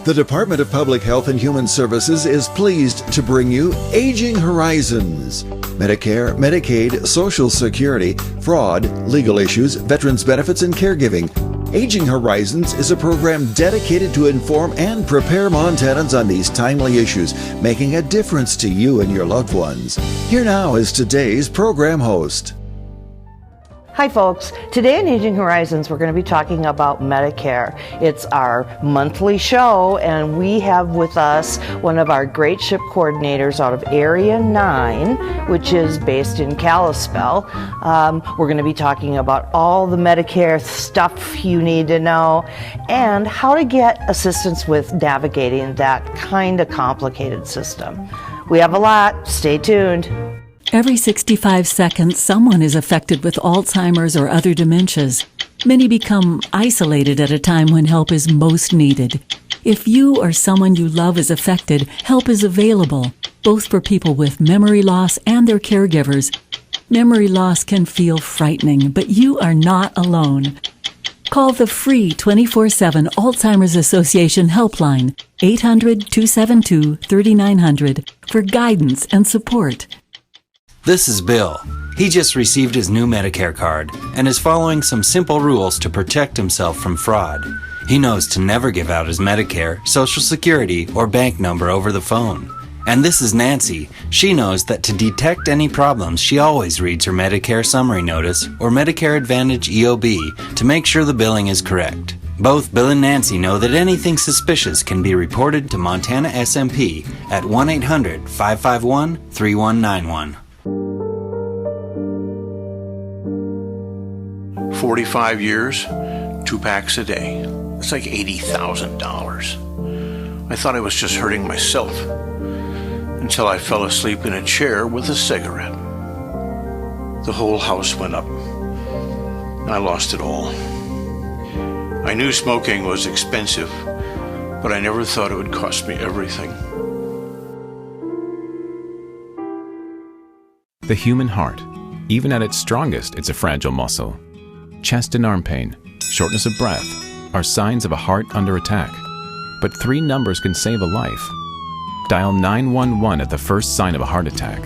The Department of Public Health and Human Services is pleased to bring you Aging Horizons. Medicare, Medicaid, Social Security, fraud, legal issues, veterans benefits, and caregiving. Aging Horizons is a program dedicated to inform and prepare Montanans on these timely issues, making a difference to you and your loved ones. Here now is today's program host. Hi folks, today in Aging Horizons we're going to be talking about Medicare. It's our monthly show and we have with us one of our great SHIP coordinators out of Area 9, which is based in Kalispell. We're going to be talking about all the Medicare stuff you need to know and how to get assistance with navigating that kind of complicated system. We have a lot. Stay tuned. Every 65 seconds, someone is affected with Alzheimer's or other dementias. Many become isolated at a time when help is most needed. If you or someone you love is affected, help is available, both for people with memory loss and their caregivers. Memory loss can feel frightening, but you are not alone. Call the free 24/7 Alzheimer's Association helpline, 800-272-3900, for guidance and support. This is Bill. He just received his new Medicare card and is following some simple rules to protect himself from fraud. He knows to never give out his Medicare, Social Security, or bank number over the phone. And this is Nancy. She knows that to detect any problems, she always reads her Medicare summary notice or Medicare Advantage EOB to make sure the billing is correct. Both Bill and Nancy know that anything suspicious can be reported to Montana SMP at 1-800-551-3191. 45 years, 2 packs a day. That's like $80,000. I thought I was just hurting myself until I fell asleep in a chair with a cigarette. The whole house went up. I lost it all. I knew smoking was expensive, but I never thought it would cost me everything. The human heart. Even at its strongest, it's a fragile muscle. Chest and arm pain, shortness of breath, are signs of a heart under attack. But 3 numbers can save a life. Dial 911 at the first sign of a heart attack.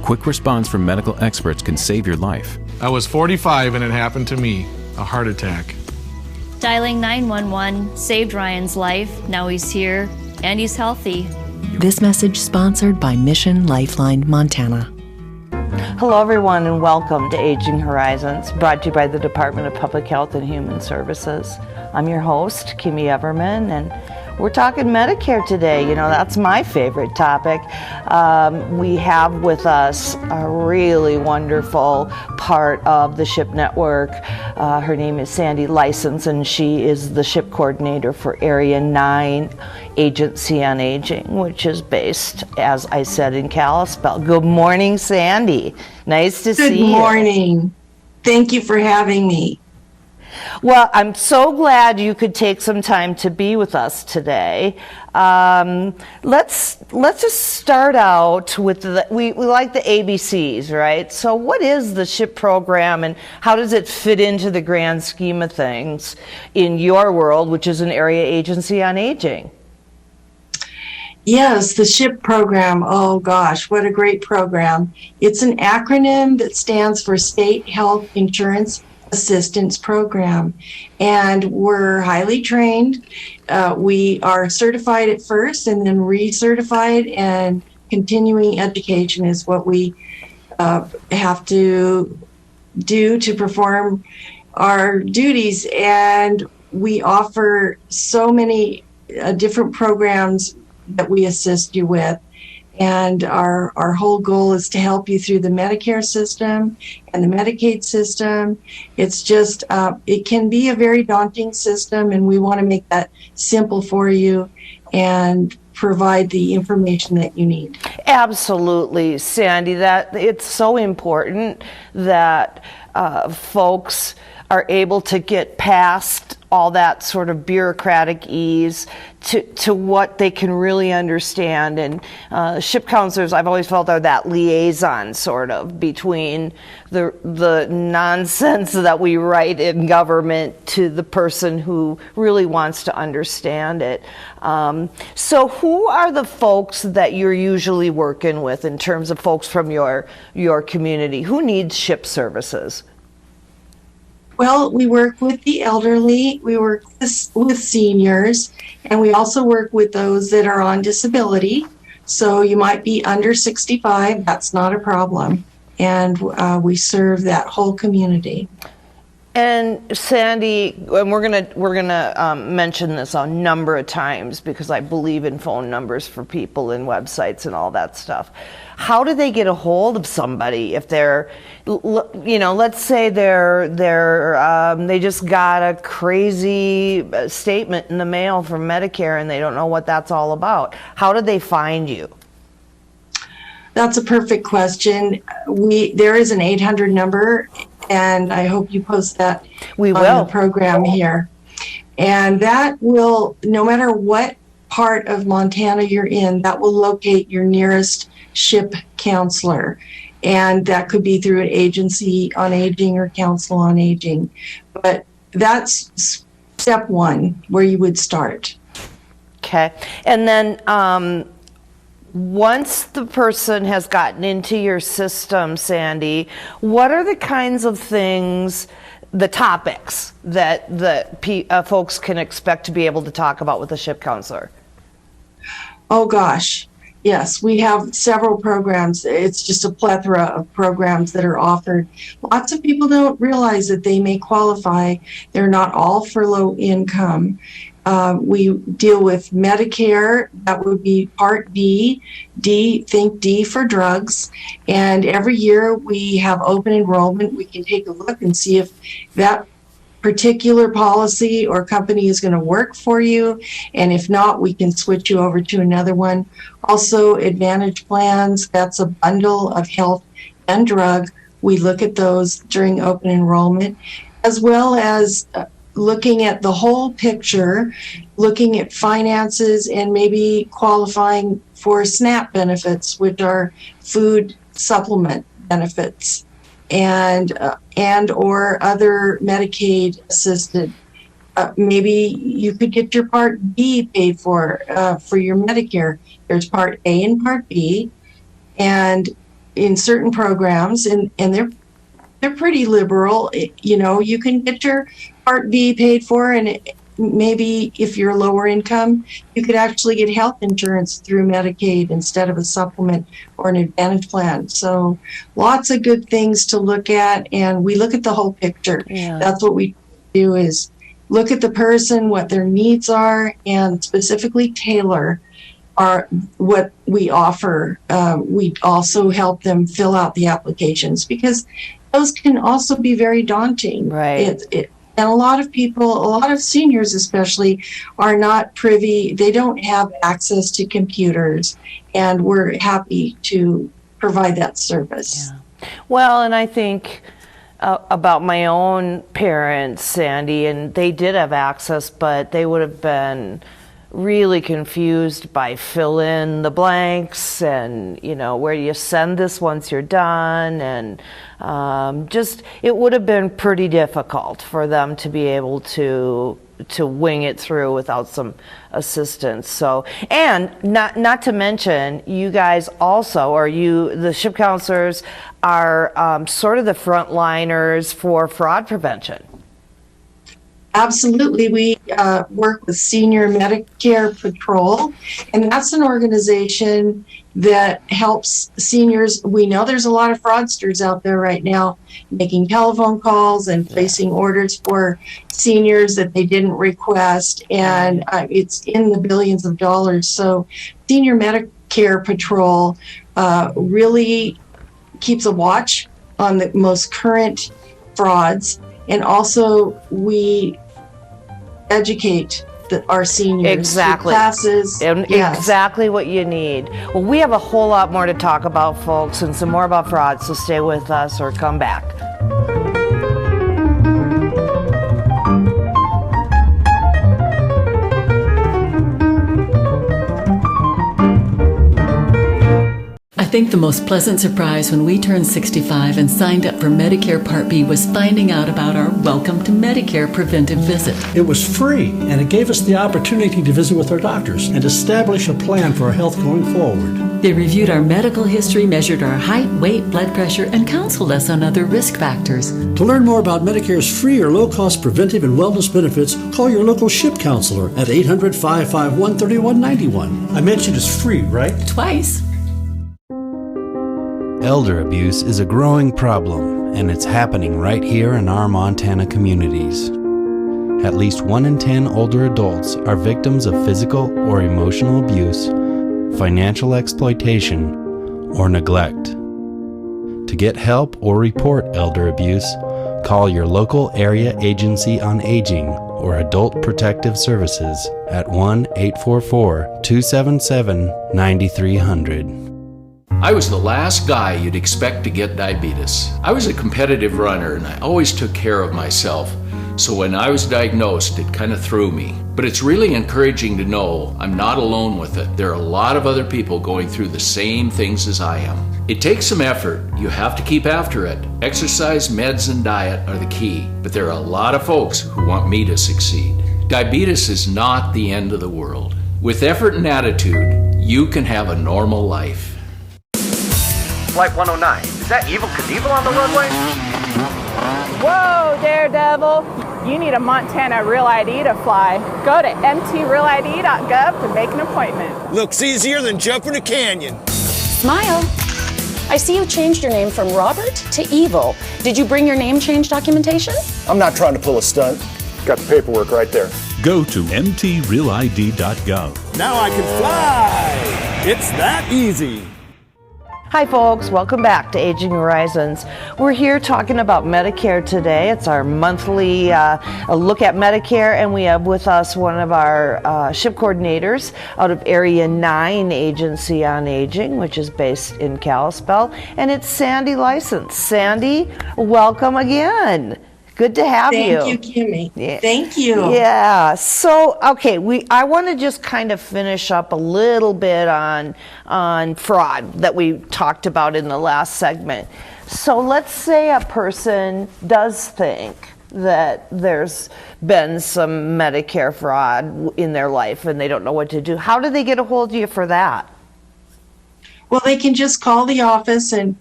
Quick response from medical experts can save your life. I was 45 and it happened to me, a heart attack. Dialing 911 saved Ryan's life. Now he's here and he's healthy. This message sponsored by Mission Lifeline Montana. Hello everyone and welcome to Aging Horizons, brought to you by the Department of Public Health and Human Services. I'm your host, Kimmy Everman, and we're talking Medicare today. You know, that's my favorite topic. We have with us a really wonderful part of the SHIP network. Her name is Sandy License, and she is the SHIP coordinator for Area 9 Agency on Aging, which is based, as I said, in Kalispell. Good morning, Sandy. Nice to see you. Good morning. Thank you for having me. Well, I'm so glad you could take some time to be with us today. Let's just start out with we like the ABCs, right? So what is the SHIP program and how does it fit into the grand scheme of things in your world, which is an area agency on aging? Yes, the SHIP program. Oh gosh, what a great program. It's an acronym that stands for State Health Insurance Assistance Program, and we're highly trained. We are certified at first and then recertified, and continuing education is what we have to do to perform our duties. And we offer so many different programs that we assist you with. And our whole goal is to help you through the Medicare system and the Medicaid system. It's just, it can be a very daunting system, and we want to make that simple for you and provide the information that you need. Absolutely, Sandy. That it's so important that folks are able to get past all that sort of bureaucratic ease to what they can really understand. And ship counselors, I've always felt, are that liaison sort of between the nonsense that we write in government to the person who really wants to understand it. So who are the folks that you're usually working with in terms of folks from your community? Who needs ship services? Well, we work with the elderly, we work with seniors, and we also work with those that are on disability. So you might be under 65, that's not a problem. And we serve that whole community. And Sandy, and we're gonna mention this a number of times because I believe in phone numbers for people and websites and all that stuff. How do they get a hold of somebody if they're, let's say they just got a crazy statement in the mail from Medicare and they don't know what that's all about? How do they find you? That's a perfect question. There is an 800 number, and I hope you post that on the program here. And that will, no matter what part of Montana you're in, that will locate your nearest ship counselor. And that could be through an agency on aging or council on aging. But that's step one, where you would start. Okay. And then once the person has gotten into your system, Sandy, what are the kinds of things, the topics that folks can expect to be able to talk about with a ship counselor? Oh gosh, yes, we have several programs. It's just a plethora of programs that are offered. Lots of people don't realize that they may qualify. They're not all for low income. We deal with Medicare, that would be Part B, think D for drugs. And every year we have open enrollment. We can take a look and see if that particular policy or company is going to work for you. And if not, we can switch you over to another one. Also, Advantage plans, that's a bundle of health and drug. We look at those during open enrollment, as well as looking at the whole picture, looking at finances and maybe qualifying for SNAP benefits, which are food supplement benefits, and or other Medicaid assisted. Maybe you could get your Part B paid for your Medicare. There's Part A and Part B, and in certain programs, and they're pretty liberal. You can get your Part B paid for, and maybe if you're lower income, you could actually get health insurance through Medicaid instead of a supplement or an Advantage plan. So lots of good things to look at, and we look at the whole picture. Yeah. That's what we do, is look at the person, what their needs are, and specifically tailor what we offer. We also help them fill out the applications, because those can also be very daunting. Right. And a lot of people, a lot of seniors especially, are not privy. They don't have access to computers, and we're happy to provide that service. Yeah. Well, and I think about my own parents, Sandy, and they did have access, but they would have been really confused by fill in the blanks and where do you send this once you're done, and just it would have been pretty difficult for them to be able to wing it through without some assistance. So, and not to mention, you guys also, or the ship counselors are sort of the frontliners for fraud prevention. Absolutely. We work with Senior Medicare Patrol, and that's an organization that helps seniors. We know there's a lot of fraudsters out there right now making telephone calls and placing orders for seniors that they didn't request, and it's in the billions of dollars. So Senior Medicare Patrol really keeps a watch on the most current frauds. And also, we educate our seniors. Exactly. Classes. Yes. Exactly what you need. Well, we have a whole lot more to talk about, folks, and some more about fraud, so stay with us or come back. think the most pleasant surprise when we turned 65 and signed up for Medicare Part B was finding out about our Welcome to Medicare preventive visit. It was free, and it gave us the opportunity to visit with our doctors and establish a plan for our health going forward. They reviewed our medical history, measured our height, weight, blood pressure, and counseled us on other risk factors. To learn more about Medicare's free or low-cost preventive and wellness benefits, call your local SHIP counselor at 800-551-3191. I mentioned it's free, right? Twice. Elder abuse is a growing problem, and it's happening right here in our Montana communities. At least 1 in 10 older adults are victims of physical or emotional abuse, financial exploitation, or neglect. To get help or report elder abuse, call your local area agency on aging or Adult Protective Services at 1-844-277-9300. I was the last guy you'd expect to get diabetes. I was a competitive runner and I always took care of myself. So when I was diagnosed, it kind of threw me. But it's really encouraging to know I'm not alone with it. There are a lot of other people going through the same things as I am. It takes some effort. You have to keep after it. Exercise, meds, and diet are the key. But there are a lot of folks who want me to succeed. Diabetes is not the end of the world. With effort and attitude, you can have a normal life. Flight 109, is that Evel Knievel on the runway? Whoa, Daredevil. You need a Montana Real ID to fly. Go to mtrealid.gov to make an appointment. Looks easier than jumping a canyon. Smile. I see you changed your name from Robert to Evil. Did you bring your name change documentation? I'm not trying to pull a stunt. Got the paperwork right there. Go to mtrealid.gov. Now I can fly. It's that easy. Hi folks, welcome back to Aging Horizons. We're here talking about Medicare today. It's our monthly look at Medicare, and we have with us one of our SHIP coordinators out of Area 9 Agency on Aging, which is based in Kalispell, and it's Sandy License. Sandy, welcome again. Good to have you. Thank you, Kimmy. Yeah. Thank you. Yeah. So, okay, I want to just kind of finish up a little bit on fraud that we talked about in the last segment. So let's say a person does think that there's been some Medicare fraud in their life and they don't know what to do. How do they get a hold of you for that? Well, they can just call the office and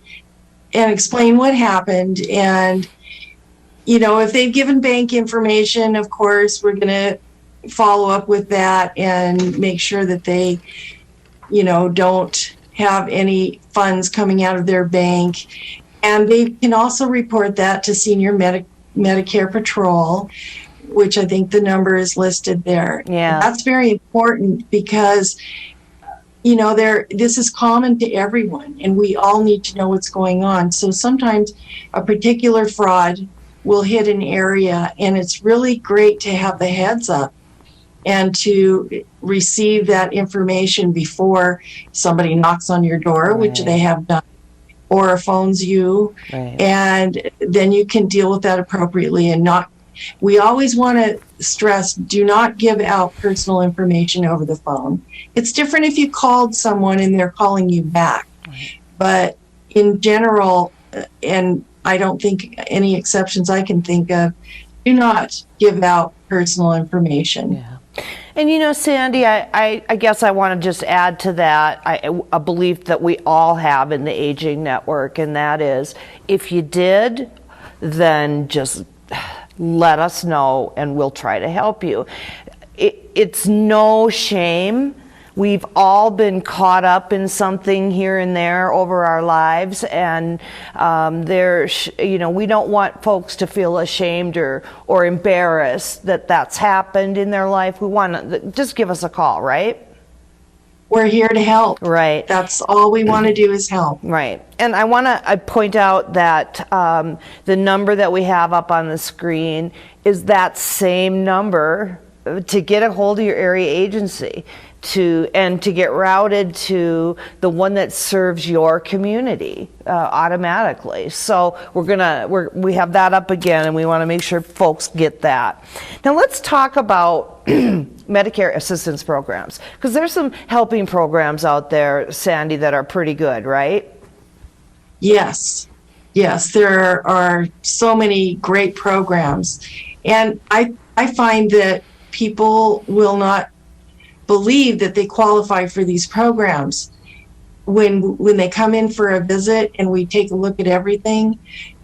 explain what happened. And you know, if they've given bank information, of course, we're going to follow up with that and make sure that they, you know, don't have any funds coming out of their bank. And they can also report that to Senior Medicare Patrol, which I think the number is listed there. Yeah. That's very important because, you know, this is common to everyone and we all need to know what's going on. So sometimes a particular fraud will hit an area, and it's really great to have the heads up and to receive that information before somebody knocks on your door, which they have done, or phones you, and then you can deal with that appropriately and not. We always want to stress, do not give out personal information over the phone. It's different if you called someone and they're calling you back, but in general, and I don't think any exceptions I can think of, do not give out personal information. Yeah. And you know, Sandy, I guess I want to just add to that a belief that we all have in the Aging Network, and that is, if you did, then just let us know and we'll try to help you. It's no shame. We've all been caught up in something here and there over our lives, and you know, we don't want folks to feel ashamed or embarrassed that that's happened in their life. We want to just give us a call, right? We're here to help. Right. That's all we want to do is help. Right. And I want to point out that the number that we have up on the screen is that same number to get a hold of your area agency to get routed to the one that serves your community automatically. So we have that up again, and we want to make sure folks get that. Now let's talk about Medicare assistance programs, because there's some helping programs out there, Sandy, that are pretty good, right? Yes, there are so many great programs, and I find that people will not believe that they qualify for these programs when they come in for a visit and we take a look at everything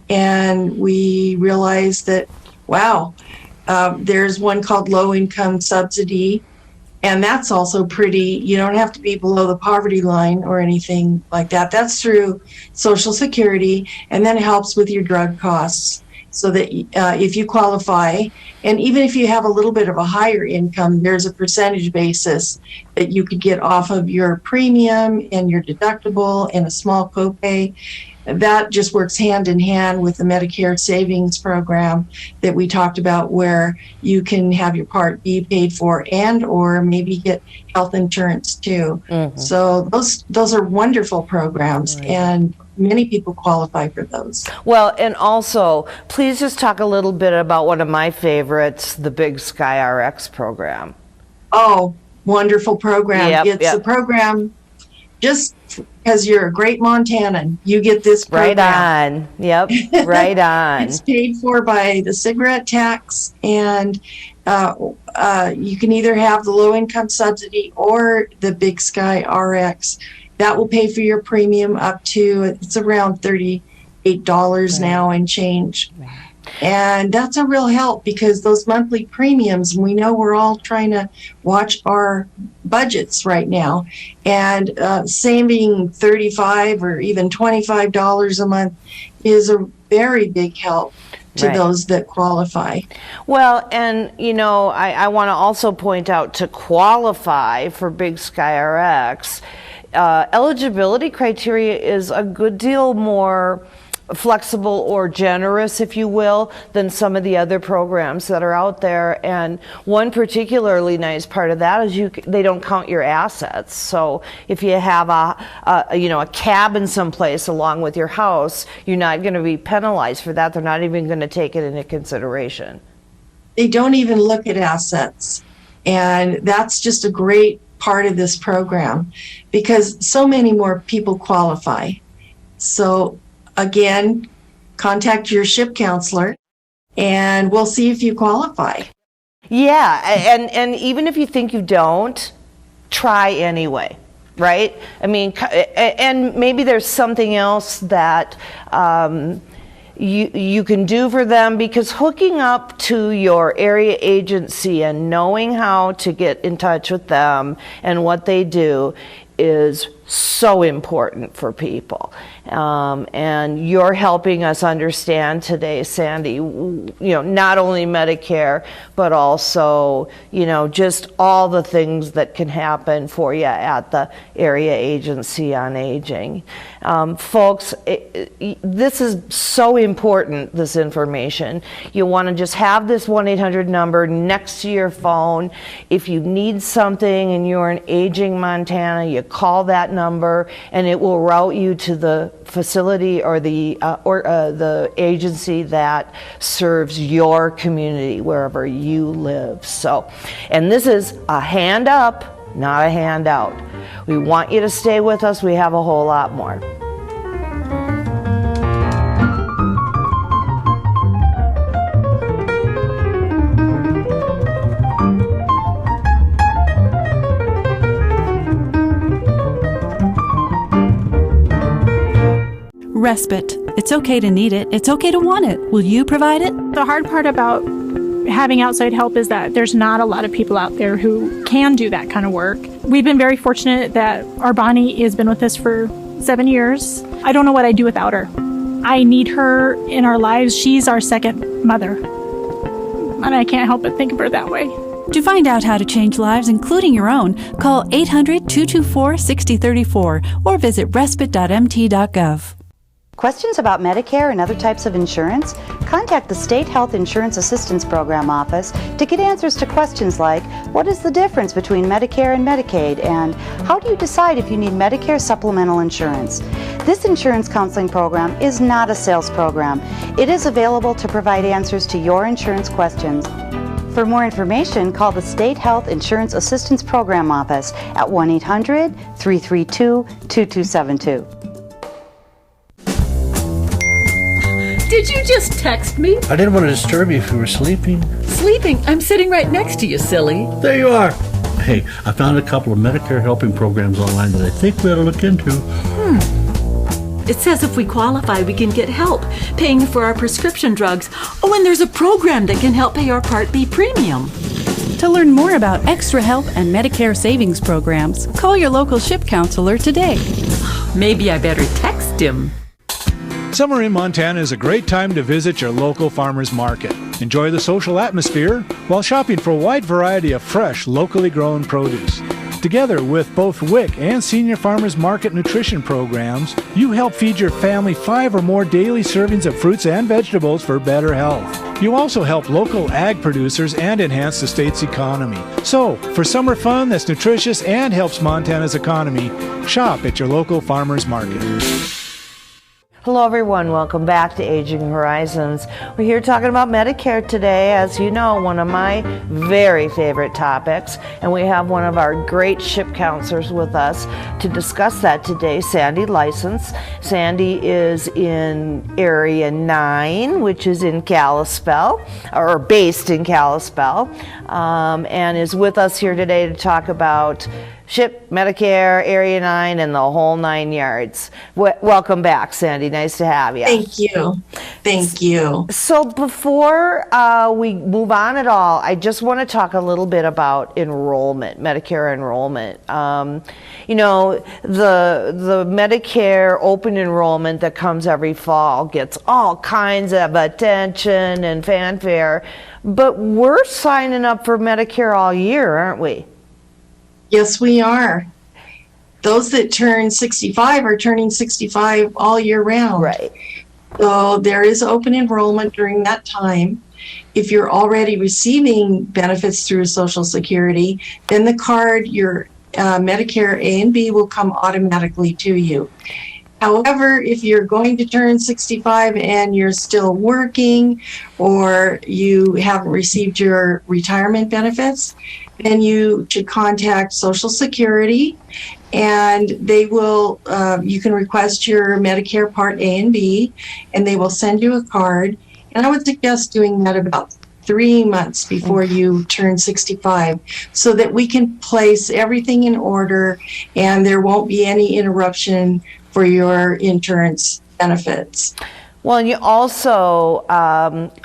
and we realize that, wow, there's one called Low Income Subsidy, and that's also pretty. You don't have to be below the poverty line or anything like that. That's through Social Security, and then it helps with your drug costs, so that if you qualify, and even if you have a little bit of a higher income, there's a percentage basis that you could get off of your premium and your deductible and a small copay. That just works hand in hand with the Medicare savings program that we talked about, where you can have your Part B paid for and or maybe get health insurance too. Mm-hmm. So those are wonderful programs, right, and many people qualify for those. Well, and also, please just talk a little bit about one of my favorites, the Big Sky RX program. Oh, wonderful program. It's a program just because you're a great Montanan, you get this program. Right on. Yep, right on. It's paid for by the cigarette tax, and you can either have the low income subsidy or the Big Sky RX. That will pay for your premium up to, it's around $38 right now and change. Right. And that's a real help, because those monthly premiums, we know we're all trying to watch our budgets right now, and saving $35 or even $25 a month is a very big help to those that qualify. Well, and I want to also point out, to qualify for Big Sky RX, eligibility criteria is a good deal more flexible or generous, if you will, than some of the other programs that are out there. And one particularly nice part of that is they don't count your assets. So if you have a cabin someplace along with your house, you're not going to be penalized for that. They're not even going to take it into consideration. They don't even look at assets. And that's just a great part of this program, because so many more people qualify. So again, contact your SHIP counselor and we'll see if you qualify. Yeah, and even if you think you don't, try anyway, right? I mean, and maybe there's something else that you can do for them, because hooking up to your area agency and knowing how to get in touch with them and what they do is so important for people. And you're helping us understand today, Sandy, not only Medicare, but also, just all the things that can happen for you at the Area Agency on Aging. Folks, this is so important, this information. You want to just have this 1-800 number next to your phone. If you need something and you're in Aging Montana, you call that number and it will route you to the facility or the agency that serves your community wherever you live. So, and this is a hand up, not a handout. We want you to stay with us. We have a whole lot more. Respite. It's okay to need it. It's okay to want it. Will you provide it? The hard part about having outside help is that there's not a lot of people out there who can do that kind of work. We've been very fortunate that our Bonnie has been with us for 7 years. I don't know what I'd do without her. I need her in our lives. She's our second mother. And I can't help but think of her that way. To find out how to change lives, including your own, call 800-224-6034 or visit respite.mt.gov. Questions about Medicare and other types of insurance? Contact the State Health Insurance Assistance Program office to get answers to questions like, what is the difference between Medicare and Medicaid? And how do you decide if you need Medicare supplemental insurance? This insurance counseling program is not a sales program. It is available to provide answers to your insurance questions. For more information, call the State Health Insurance Assistance Program office at 1-800-332-2272. Did you just text me? I didn't want to disturb you if you were sleeping. Sleeping? I'm sitting right next to you, silly. There you are. Hey, I found a couple of Medicare helping programs online that I think we ought to look into. It says if we qualify, we can get help paying for our prescription drugs. Oh, and there's a program that can help pay our Part B premium. To learn more about extra help and Medicare savings programs, call your local SHIP counselor today. Maybe I better text him. Summer in Montana is a great time to visit your local farmer's market. Enjoy the social atmosphere while shopping for a wide variety of fresh, locally grown produce. Together with both WIC and Senior Farmers Market nutrition programs, you help feed your family 5 or more daily servings of fruits and vegetables for better health. You also help local ag producers and enhance the state's economy. So, for summer fun that's nutritious and helps Montana's economy, shop at your local farmers market. Hello everyone, welcome back to Aging Horizons. We're here talking about Medicare today, as you know, one of my very favorite topics, and we have one of our great SHIP counselors with us to discuss that today, Sandy License. Sandy is in Area 9, which is in Kalispell, or based in Kalispell, and is with us here today to talk about SHIP, Medicare, Area 9, and the whole 9 yards. Welcome back, Sandy. Nice to have you. Thank you. Thank you. So before we move on at all, I just want to talk a little bit about enrollment, Medicare enrollment. You know, the Medicare open enrollment that comes every fall gets all kinds of attention and fanfare, but we're signing up for Medicare all year, aren't we? Yes, we are. Those that turn 65 are turning 65 all year round. Right. So there is open enrollment during that time. If you're already receiving benefits through Social Security, then the card, your Medicare A and B, will come automatically to you. However, if you're going to turn 65 and you're still working or you haven't received your retirement benefits, then you should contact Social Security, and they will, you can request your Medicare Part A and B, and they will send you a card. And I would suggest doing that about 3 months before you turn 65, so that we can place everything in order and there won't be any interruption for your insurance benefits. Well, and you also,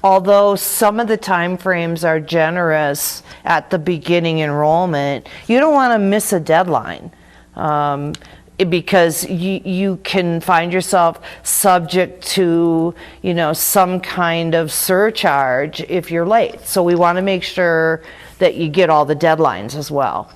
although some of the time frames are generous at the beginning enrollment, you don't want to miss a deadline, because you can find yourself subject to, you know, some kind of surcharge if you're late. So we want to make sure that you get all the deadlines as well.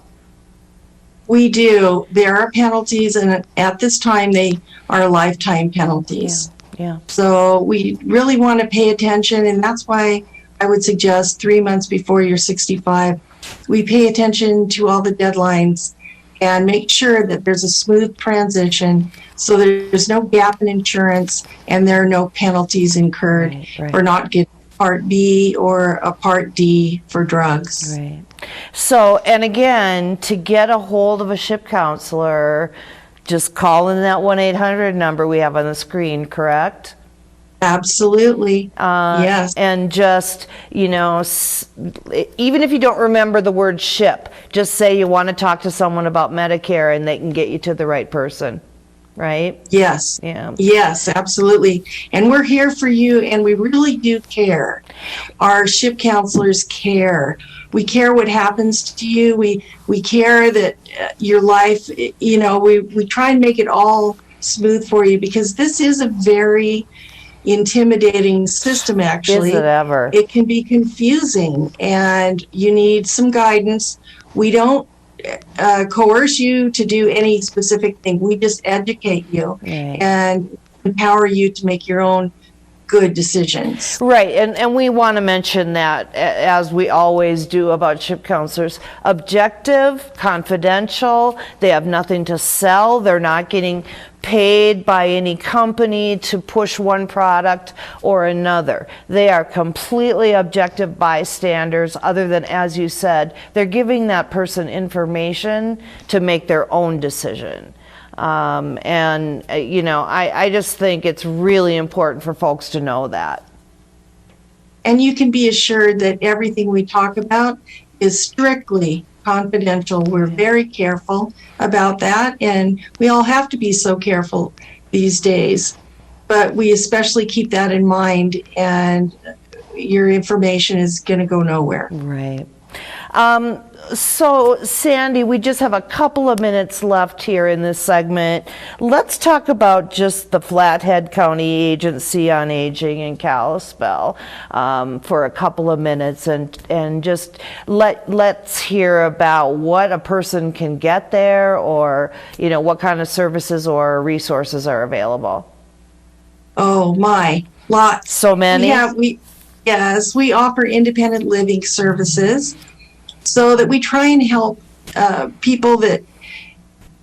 We do. There are penalties, and at this time they are lifetime penalties. Yeah. So we really want to pay attention, and that's why I would suggest 3 months before you're 65, we pay attention to all the deadlines and make sure that there's a smooth transition so there's no gap in insurance and there are no penalties incurred for not getting Part B or a Part D for drugs. Right. So, and again, to get a hold of a SHIP counselor, just call in that 1-800 number we have on the screen, correct? Absolutely. Yes. And just, you know, even if you don't remember the word SHIP, just say you want to talk to someone about Medicare and they can get you to the right person, right? Yes. Yeah. Yes, absolutely. And we're here for you, and we really do care. Our SHIP counselors care. We care what happens to you. We care that your life, you know, we try and make it all smooth for you, because this is a very intimidating system, actually. Is it ever? It can be confusing, and you need some guidance. We don't coerce you to do any specific thing. We just educate you. Right. And empower you to make your own good decisions. Right, and we want to mention that, as we always do about SHIP counselors, objective, confidential, they have nothing to sell, they're not getting paid by any company to push one product or another. They are completely objective bystanders, other than, as you said, they're giving that person information to make their own decision. I just think it's really important for folks to know that. And you can be assured that everything we talk about is strictly confidential. We're very careful about that, and we all have to be so careful these days. But we especially keep that in mind, and your information is going to go nowhere. Right. So, Sandy, we just have a couple of minutes left here in this segment. Let's talk about just the Flathead County Agency on Aging in Kalispell for a couple of minutes, and just let's hear about what a person can get there, or what kind of services or resources are available. Oh my, lots. So many. We offer independent living services, so that we try and help people that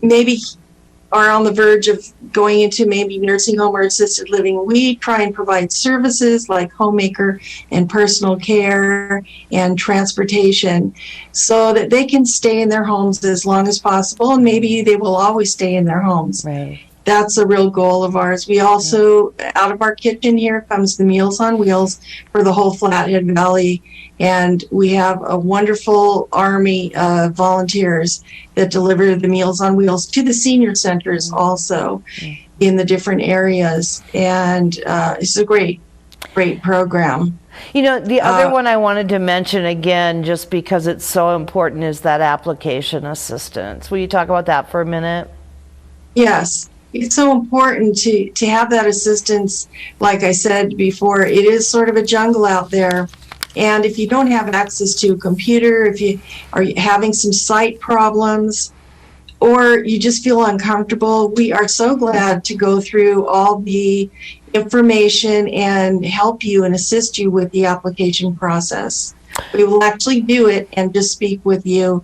maybe are on the verge of going into maybe nursing home or assisted living. We try and provide services like homemaker and personal care and transportation, so that they can stay in their homes as long as possible, and maybe they will always stay in their homes. Right. That's a real goal of ours. We also, out of our kitchen here comes the Meals on Wheels for the whole Flathead Valley. And we have a wonderful army of volunteers that deliver the Meals on Wheels to the senior centers also in the different areas. And it's a great program. The other one I wanted to mention again, just because it's so important, is that application assistance. Will you talk about that for a minute? Yes. It's so important to have that assistance. Like I said before, it is sort of a jungle out there. And if you don't have access to a computer, if you are having some sight problems, or you just feel uncomfortable, we are so glad to go through all the information and help you and assist you with the application process. We will actually do it and just speak with you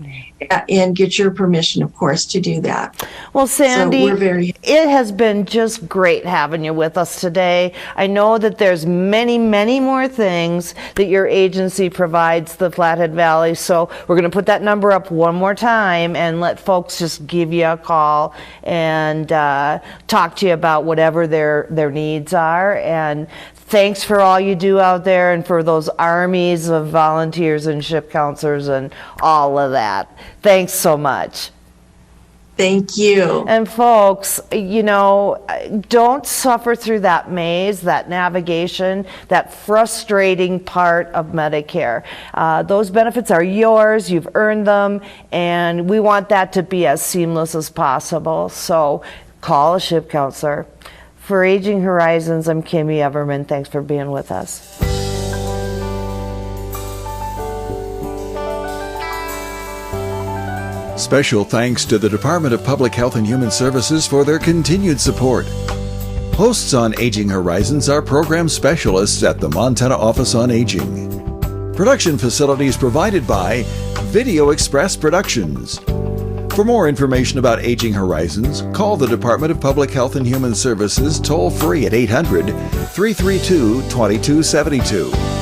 and get your permission, of course, to do that. Well, Sandy, so it has been just great having you with us today. I know that there's many, many more things that your agency provides the Flathead Valley, so we're going to put that number up one more time and let folks just give you a call and talk to you about whatever their needs are. And thanks for all you do out there, and for those armies of volunteers and SHIP counselors and all of that. Thanks so much. Thank you. And folks, don't suffer through that maze, that navigation, that frustrating part of Medicare. Those benefits are yours, you've earned them, and we want that to be as seamless as possible. So call a SHIP counselor. For Aging Horizons, I'm Kimmy Everman. Thanks for being with us. Special thanks to the Department of Public Health and Human Services for their continued support. Hosts on Aging Horizons are program specialists at the Montana Office on Aging. Production facilities provided by Video Express Productions. For more information about Aging Horizons, call the Department of Public Health and Human Services toll-free at 800-332-2272.